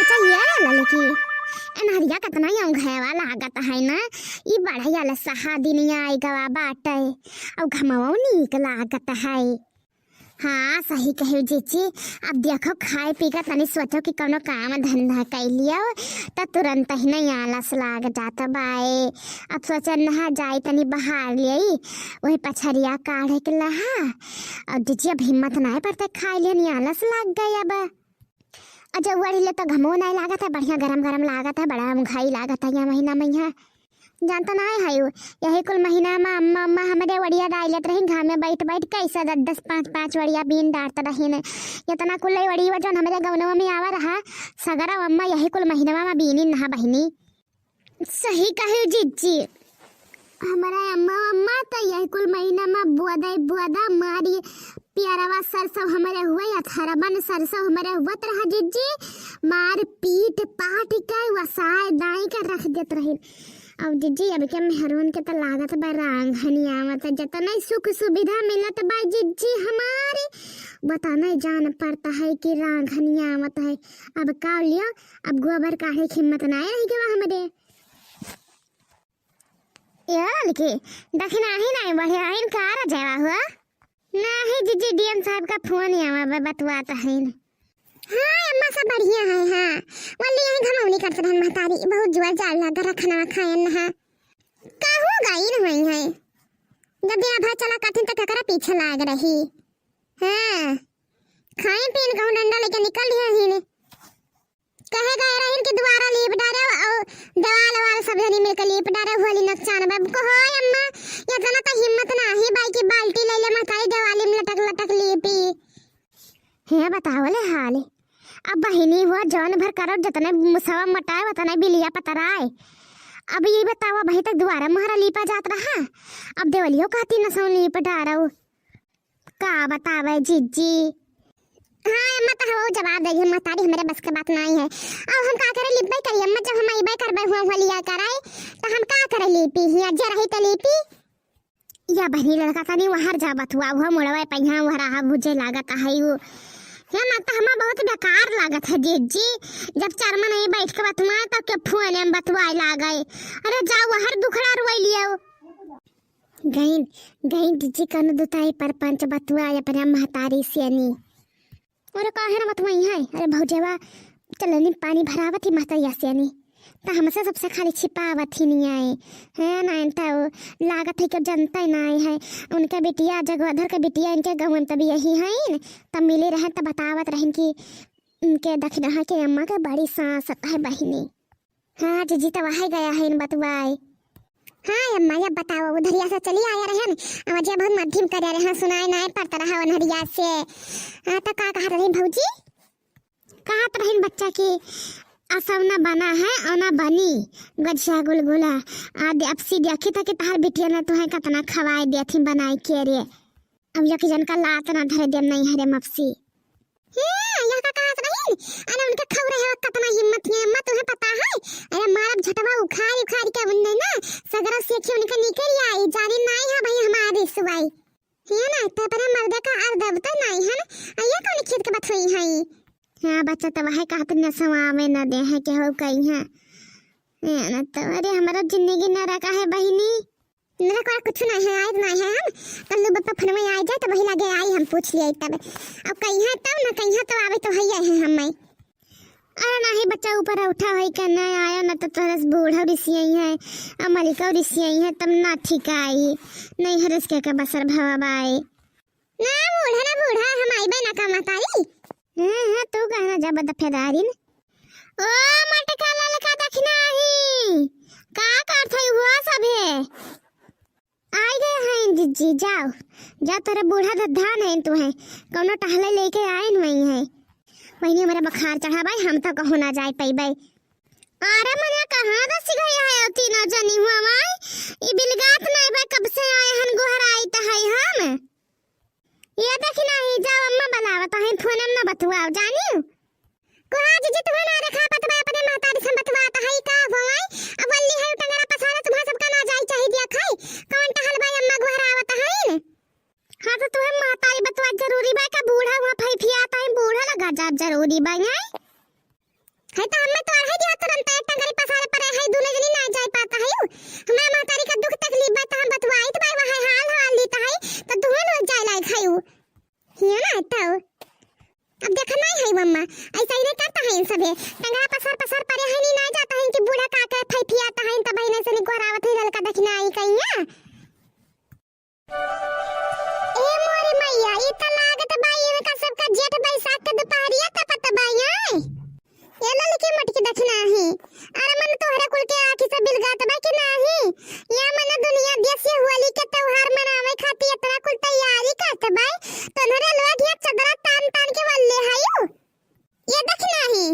अच्छा ये लड़की एनहरिया कितना यंग है वाला लागत है ना। ये बड़ा याला सहा दिन आई गवा बाटे और घमवा नीक लागत है। हाँ सही कहे जीजी। अब देखो खाए पी कर तनी सोचो कि कोनो काम धंधा कर लियो तो तुरंत ही नहीं आलस लाग जाता बाए। अब सोचा नहा जाए तनी बाहर ले वही पछरिया काढ़े के लहा और जीजी अब हिम्मत नहीं पड़ता खाए लिया नहीं आलस लाग गया अब। अच्छा वही ले तो घमो नहीं लागत है बढ़िया गरम गरम लागत है बड़ा मुखाई लागत है यह महीना में यहाँ जानता ना है यही कुल महीना में अम्मा अम्मा हमारे वड़िया डालत रही घर में बैठ बैठ कैसा 10 5 वड़िया बीन डालता रही ने इतना कुल वड़ी जो हमारे गवनवा में आवा रहा सगरा अम्मा यही कुल महीना में बीनी नहा बहनी। सही कहे जीजी हमारा अम्मा अम्मा तो यही कुल महीना में बुआदा मारी प्यारावा सरसों हमारे हुए अथरबन सरसों हमारे हुआ रहा जीजी मार पीट पाट के वसाए दाई के रख देत रही। अब जीजी अब के मेहरून के तो लागत बा रांघनिया मत जतना सुख सुविधा मिलत बा जीजी हमारे बताना जान पड़ता है कि रांघनिया मत है। अब का लियो अब गोबर काढ़े की हिम्मत ना रही के हमारे यार के दखना ही नहीं बढ़िया इन कार जावा हुआ नहीं जीजी डीएम साहब का फोन आवा बतवाता है ना। हाँ अम्मा सब बढ़िया है। हाँ वाली यही घमौनी करते रहन महतारी बहुत जुआ जाल लगा रखना खायन ना कहूँ गई नहीं है जब बिना भर चला काटिन तक करा पीछे लाग रही। हाँ खाए पीन कहूँ डंडा लेके निकल लिया ही ने कहे गए रहिन कि दोबारा लीप डारे और दवाल सब जनी मिलकर लीप डारे वाली नुकसान बाब को हो अम्मा इतना तो हिम्मत ना ही भाई की बाल्टी ले ले महतारी दवाली में लटक लटक लीपी है बतावले हाल। अब बहिनी हुआ जौन भर करो जितने मुसवा मटाए उतने बिलिया पतराए। अब ये बतावा भाई तक दोबारा महारा लीपा जात रहा अब देवलियो कहती न सौ लीप डारो का बतावे जीजी। हाँ अम्मा तो वो जवाब देगी महतारी हमारे बस की बात नहीं है। अब हम का करे लिपे करिए अम्मा जब हम आइबे करबे हुआ लिया कराए तो हम का करे लीपी या जे रही तो लीपी या बहनी लड़का तनी वहां जा बतुआ वो मुड़वे पहिया वहरा बुझे लागत है वो या माता हमा बहुत बेकार लागत है जीजी जब चरमा नहीं बैठ के बतुआ तब के फोन में बतवाए लागे अरे जाओ हर दुखड़ा रोई लियो गईन गईन जीजी कन दुताई पर पंच बतुआ अपने महतारी सियानी और काहे ना बतवाई है। अरे भौजेवा चलनी पानी भरावत ही महतारी सियानी तो हमसे सबसे खाली छिपावत ही नहीं आए है ना तो लागत है कि जनता नहीं है उनके बिटिया जगवधर के बिटिया इनके गवन तभी यही है तब मिले रहे तब बतावत रहें कि उनके दक्षिणा के अम्मा के बड़ी सांस है बहिनी। हाँ जीजी तो वही गया है इन बतवाए। हाँ अम्मा या बताओ उधरिया से चली आया रहे ना मुझे बहुत मध्यम कर रहे सुनाए नहीं पड़ता रहा उधरिया से। हाँ तो का कहा रही भौजी कहा तो रही बच्चा की असव न बना है और न बनी गजसा गुलगुला आदि अब सी देखी था कि तार बिटिया ने तुम्हें कितना खवाए दिया थी बनाई के रे अब यकी जन का लात ना धरे देम नहीं हरे मफसी यह का कहत रही अरे उनके खवरे है कितना हिम्मत है अम्मा तुम्हें पता है अरे मारब झटवा उखाड़ के उन्ने ना सगरा सेखी उनके निकल आई जानी नहीं है भाई हमारी सुवाई है ना तो पर मर्दे का अर्दब तो नहीं है ना ये कौन खेत के बात हुई है। हाँ बच्चा तो वह कहते न सवा में न दे है के हो कहीं है ना तो अरे हमारा जिंदगी न रखा है बहिनी मेरा कोई कुछ नहीं है आज नहीं है हम कल बप्पा फन में आ जाए तो वही लगे आई हम पूछ लिए तब अब कहीं है तब न कहीं है तो आवे तो है हम अरे नहीं बच्चा ऊपर उठा है करना आया न तो तरस बूढ़ा ऋषि है अमरिका ऋषि है तब ना ठीक आई नहीं हरस के बसर भवाए ना बूढ़ा हम आइबे ना का महतारी। हाँ तू कहना जब दफेदारी ओ मटका ललका दखना ही का करथई हुआ सबे आई गए हैं जीजी जाओ जा तेरे बूढ़ा धान है तू है कोनो टहले लेके आए नहीं है वही हमारा बुखार चढ़ा भाई हम तो कहो ना जाए पैबे। अरे मने कहां दस गई है तीनों जनी हुआ भाई ई बिलगात नहीं भाई कब से आए हन गोहर आई त है हम ये देखना ही जाओ अम्मा बनावत है फोन में न बतवाओ जानी को आज जी तुम्हें ना देखा पतवा अपने महतारी से बतवाता है का भवाई अब वल्ली है टंगरा पसारा तुम्हारा सबका ना जाई चाहिए दिया खाई कौन टहल भाई अम्मा गोहर आवत है हाँ तो तुम्हें महतारी बतवा जरूरी बा का बूढ़ा हुआ फैफियाता है बूढ़ा लगा जा जरूरी बा है तो हमें तो आढ़े दिया तुरंत एक टंगरी पसारे पर है दोनों जनी ना जाए पाता है हमरा महतारी का दुख तकलीफ बता हम बतवाई तो भाई वहां हाल लेता है तो तुम्हें लोग जाए लायक है ये ना तो अब देखा नहीं है मम्मा ऐसा ही नहीं करता है इन सबे टंगरा पसार पर है नहीं ना जाता है कि बूढ़ा काका फैफियाता है तब बहने से निकोरावत है लड़का देखना आई कहिया ए मोरे मैया ई त लागत बाई इनका सबका जेठ बैसाख के दुपहरिया तपत बाई आए ये लड़की मटकी देखना है अरे मन तोहरा कुल के आंखी से बिलगात बा कि नहीं या मन दुनिया देश होली के त्योहार मनावे खातिर इतना कुल तैयारी करत बाई तोहरे लोग ये चदरा तान के वल्ले हायो ये देखना है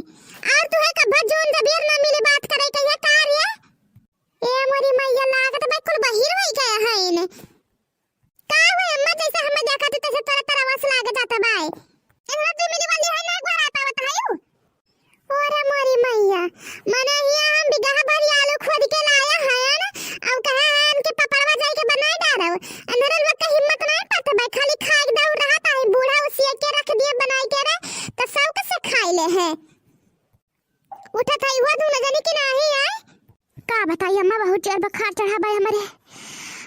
और तुहे का भजून जबीर ना मिली बात करे के ये कार्य ए मोरी मैया लागत बा कुल बहिर होई गया है इने का हुए अम्मा जैसे हमें देखा तो तैसे तोरा तरवास लाग जाता बाई इतना तू मिली वाली है ना घर आता बतायो ओरे मोरी मैया मने हिया हम बिगहा भरी आलू खोद के लाया है ना अब कहे हम के पपड़वा जाई के बनाई डारो अंदर लोग का हिम्मत नहीं पड़ता भाई खाली खाक दऊ रहता है बूढ़ा उसी के रख दिए बनाई के रे तो सब के से खाई ले है उठा था हुआ तू लगनी कि नहीं आए का बताई अम्मा बहुत चढ़ बुखार चढ़ा भाई हमारे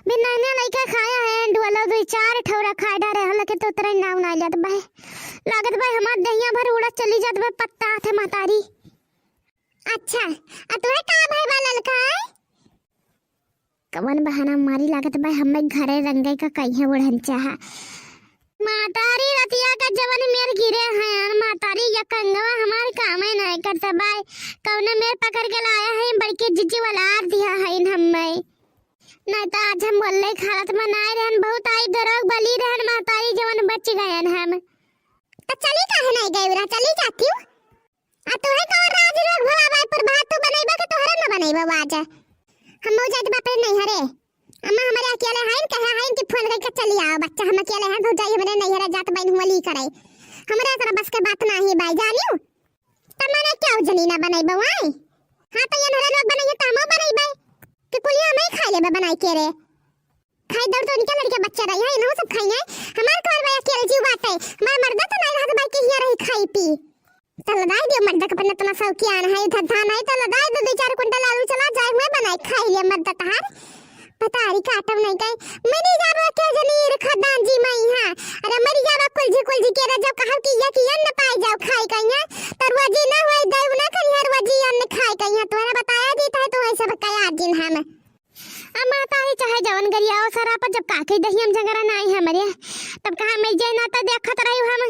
बिना ने लइका खाया है डोला दो चार ठौरा खा डारे हल के तो तरह नाव ना जात भाई लागत भाई हमार दहिया भर उड़ा चली जात बे पत्ता थे महतारी अच्छा आ तोरे का भाई वाला लड़का है कवन बहाना मारी लागत भाई हमें घरे रंगे का कहिए उड़न चाह महतारी रतिया का जवन मेर गिरे हैं महतारी या कंगवा हमार काम है नहीं करता भाई कौने मेर पकड़ के लाया है बड़के जिज्जी वाला दिया है हमें नहीं तो आज हम बोले खालत में नाय रहन बहुत आई दरोग बली रहन महतारी जवन बच गयन हम तो चली काहे नहीं गई उरा चली जाती हूं आ तोहे का राज रोग भला भाई पर भात तो बनैबा के तोहरा न बनैबा आज हम हो जात बाप नहीं हरे अम्मा हमारे अकेले हैं कहे हैं कि फोन करके चली आओ बच्चा हम अकेले हैं तो जाई हमरे नहीं हरे जात बहन हुली करे हमरा तोरा बस के बात नहीं भाई जानियो त मने क्यों जनी ना बनैबा वाई हां तो ये हरे लोग बनैए त हम बनैबा कि कुलिया नहीं खा ले बनाई के रे खाई दर तो निकल लड़के बच्चा रही है इनो सब खाई है हमार घर में अकेले जीव बात है मैं मर्द तो नहीं रहत भाई के हिया रही खाई पी चल दाई दे मर्द का पन्ना तना सब किया है धधा नहीं तो दाई दो 2-4 कुंटल आलू चला जाए हुए बनाई खाई ले मर्द तहार पता हरी काटम नहीं गई मरी जाबो के जनीर खदान जी मई हां अरे मरी जाबो कुलजी के जब कहल कि ये न पाई जाओ खाई कहिया तरवाजी ना होई देव ना कहिया रवाजी अन्न खाई कहिया तोरा बताया देता है तो ऐसा बताया दिन हम अम्मा तारी चाहे जवन गरिया ओ सरा पर जब काके दही हम जगरा नहीं हमारे तब कहा मैं जे ना तो देखत रही हम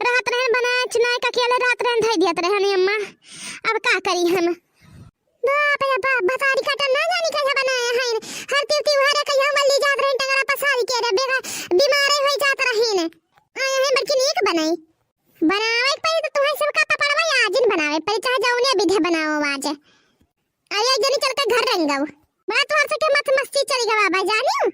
रात रहन बना चुनाय का केले रात रहन धई दियत रहनी अम्मा अब का करी हम बाप रे बाप बतारी काटा ना जानी कैसे बनाया है हर त्योहार के हम ले जात रहे टंगरा पसारी के रे बेगा बीमार होई जात रही ने आया है बल्कि नीक बनाई बनावे पर तो तुम्हें सब का पड़वा आजिन बनावे पर चाहे जाऊने विधि बनाओ आज आया जनी चल के घर रंगाओ बड़ा तो हर से मत मस्ती चली गवा भाई जानियो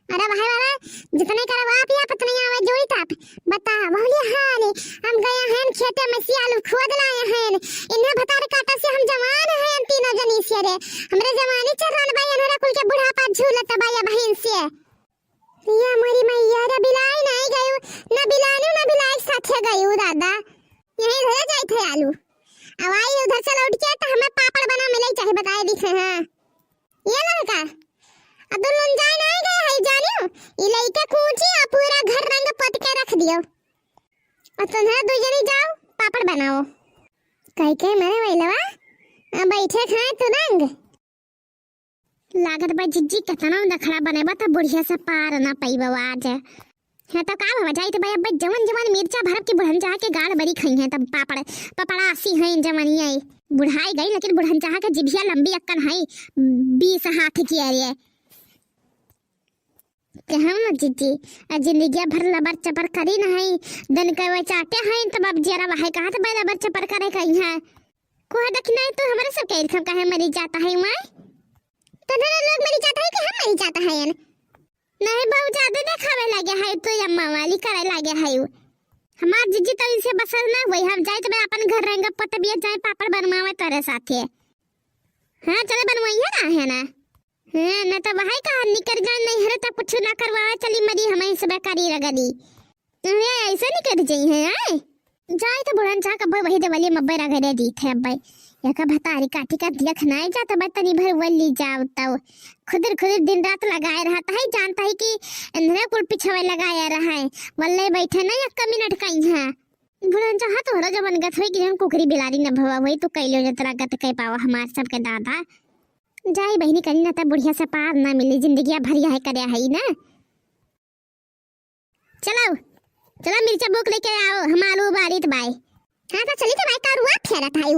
अरे भाई वाला जितने करवा पिया पतनी आवे जोई ताप बता बोले हां हम गए हैं खेते में सियालू खोद लाए हैं इन्हें भतार काटा से हम जवान हैं तीनों जनी से रे हमरे जवानी चरण भाई हमारा कुल के बुढ़ापा झूलत भैया बहन से या मोरी मैया रे बिलाई नहीं गयो ना बिलानी ना बिलाई साथे गयो दादा यही रह जाई थे आलू अब आई उधर से लौट के तो हमें पापड़ बना मिले चाहे बताए दिखे हां ये लड़का अब्दुल जान नहीं गए है जानियो ई लइका कूची आ पूरा घर रंग पत के रख दियो और तुम्हारा दो जनी जाओ पापड़ बनाओ कई के मरे वैलवा अब बैठे खाए तुरंग लागत बा जिज्जी कितना दखड़ा बनेबा त बुढ़िया से पार ना पईबा आज है तो का भवा जाई त भाई अब जवन मिर्चा भरब के बुढ़न चाह के गाड़ बड़ी खई है तब पपड़ा आसी है जवानी आई बुढ़ाई गई लेकिन बुढ़न चाह के जिभिया लंबी अक्कन है 20 हाथ की है के हम न जिज्जी जिंदगी भर लबर चपर करी नहीं दन के वे चाटे हैं तब अब जरा वहां कहां से भाई लबर चपर करे कहीं है कोई देखना तो हमारे सब के इरखम काहे मरी जाता है मैं तो धरे लोग मरी जाता है कि हम मरी जाता है नहीं बहुत ज्यादा दिखावे लगे है तो अम्मा वाली करे लगे है हमार जिज्जी तो इनसे बसल ना वही हम जाए तो अपन घर रंग पत बिया जाए पापड़ बनवावे तेरे साथे हां चले बनवाइए ना है ना हां न तो वही कहा निकर जान नहीं हरे तो कुछ ना करवा चली मरी हमें सब करी रगदी अरे ऐसा नहीं कर जाई है जाए तो बुढ़न चा कब वही देवली मब्बे रगड़े दी थे अब्बे या का भतारी काटी का दिया खनाए जाता बा तनी भर वली जाओ तो खुदर दिन रात लगाए रहता है जानता है कि इंद्र कुल पिछवे लगाया रहा है वल्ले बैठे ना एक मिनट कहीं है बुढ़न चा तो हरो जवन गत होई कि हम कुकरी बिलारी न भवा वही तो कैलो जतरा गत कह पावा हमार सब के दादा जाई बहनी करी ना त बुढ़िया से पार ना मिली जिंदगी भरिया है करे है ना चलो चलो मिर्चा बुक लेके आओ हम आलू बारीत बाई हाँ तो चली तो भाई का रुआ फेरा था